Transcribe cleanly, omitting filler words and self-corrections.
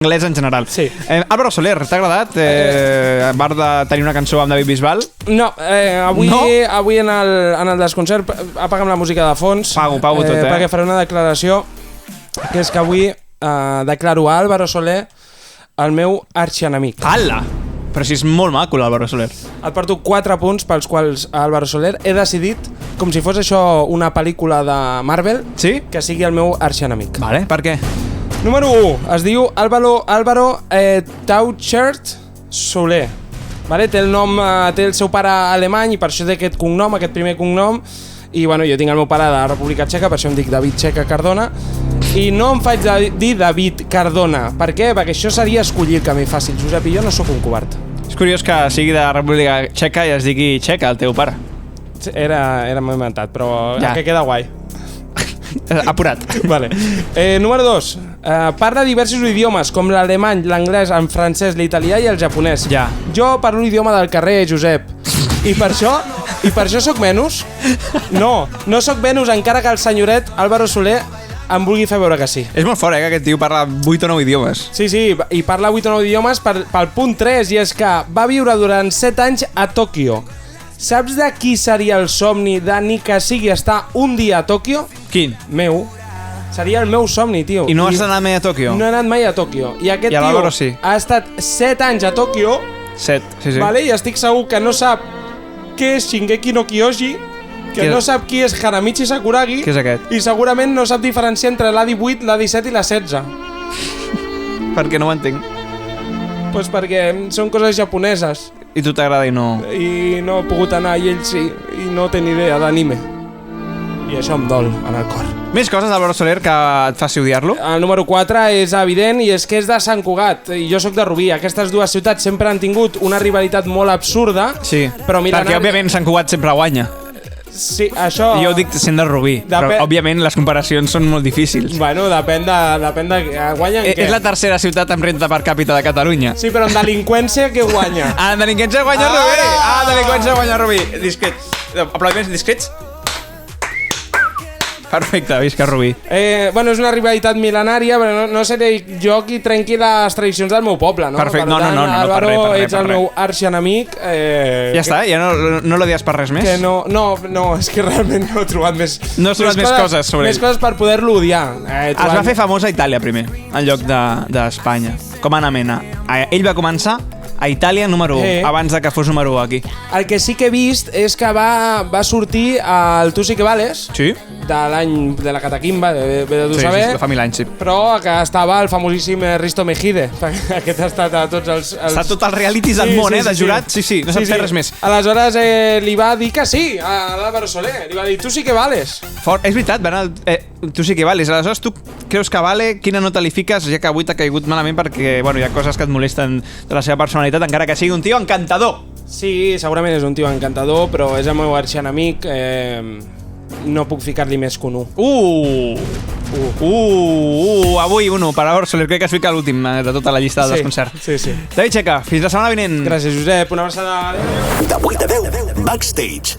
anglès en general. Sí. Álvaro Soler, t'ha agradat? A part de tenir una cançó amb David Bisbal? No, avui en el desconcert apaguem la música de fons. Pago tot, perquè faré una declaració, que és que avui declaro a Álvaro Soler el meu arxienemic. Ala! Però si és molt maco l'Álvaro Soler. Et porto 4 punts pels quals a Álvaro Soler he decidit, com si fos això una pel·lícula de Marvel, Sí? que sigui el meu arxienemic. Vale, per què? Número 1, es diu Álvaro Tauchert Soler. Vale? Té el seu pare alemany i per això té aquest cognom, aquest primer cognom. I bueno, jo tinc el meu pare de la República Txeca, per això em dic David Checa Cardona. I no em faig dir David Cardona. Per què? Perquè això seria escollir el camí fàcil, Josep, i jo no sóc un covard. És curiós que sigui de la República Txeca i es digui Txeca, el teu pare. Era molt inventat, però Ja. que queda guai. Apurat. Vale. Número 2. Parla diversos idiomes, com l'alemany, l'anglès, el francès, l'italià i el japonès. Ja. Jo parlo l'idioma del carrer, Josep. I per això sóc menys? No sóc menys, encara que el senyoret Álvaro Soler em vulgui fer veure que sí. És molt fort, que aquest tio parla 8 o 9 idiomes. Sí, i parla 8 o 9 idiomes pel punt 3, i és que va viure durant 7 anys a Tòquio. Saps de qui seria el somni de ni que sigui estar un dia a Tòquio? Quin? Meu. Seria el meu somni, tio. I no has d'anar mai a Tòquio? No he anat mai a Tòquio. I aquest I a l'Álvaro tio sí. ha estat 7 anys a Tòquio, 7, sí. vale? I estic segur que no sap què és Shingeki no Kyoji, que no sap qui és Haramichi Sakuragi, Què és aquest? i segurament no sap diferenciar entre l'A18, l'A17 i l'A16. Perquè no ho entenc. Pues perquè són coses japoneses I tu t'agrada i no... i no he pogut anar, i ell sí, i no té ni idea d'anime. I això em dol en el cor. Més coses d'Álvaro Soler que et faci odiar-lo? El número 4 és evident, i és que és de Sant Cugat, i jo sóc de Rubí. Aquestes dues ciutats sempre han tingut una rivalitat molt absurda. Sí, però perquè òbviament Sant Cugat sempre guanya. Sí, això... I jo ho dic sent de Rubí, però òbviament les comparacions són molt difícils. Bueno, depèn de guanya en què. És la tercera ciutat amb renta per càpita de Catalunya. Sí, però en delinqüència què guanya? En delinqüència guanya Rubí! En delinqüència guanya Rubí! Discret. Aplaudiments discrets. Perfecte, visca Rubí. Bueno, és una rivalitat mil·lenària, però no seré jo qui trenqui les tradicions del meu poble, no? Perfecte, per tant, no, Álvaro, per res, ets el meu arxienemic. Ja està, ja no l'odies per res més? Que no, és que realment no he trobat més... No has trobat més coses sobre ell? Més coses per poder-lo odiar. Es va fer famós a Itàlia primer, en lloc d'Espanya. Com Ana Mena. Ell va començar a Itàlia número 1, abans de que fos número 1 aquí. El que sí que he vist és que va sortir al Tu sí que vales, sí? De l'any de la Cataquimba, de tu saber. Sí, fa 1000 anys, sí. Però que estava el famosíssim Risto Mejide. Aquest ha estat a tots els... Està tot els realities del món, de jurat. Sí, no sap fer res més. Aleshores li va dir que sí, a l'Álvaro Soler. Li va dir, tu sí que vales. Fort, és veritat, va anar tu sí que vales. Aleshores, tu creus que vale? Quina nota li fiques? Ja que avui t'ha caigut malament perquè hi ha coses que et molesten de la seva personalitat, encara que sigui un tio encantador. Sí, segurament és un tio encantador, però és el meu arxienemic. No puc ficar-li més que un 1. Avui un 1 per Álvaro Soler, crec que es fica l'últim de tota la llista del desconcert. Sí. David Checa, fins la setmana vinent. Gràcies, Josep, una abraçada. De 8 a 10, Backstage.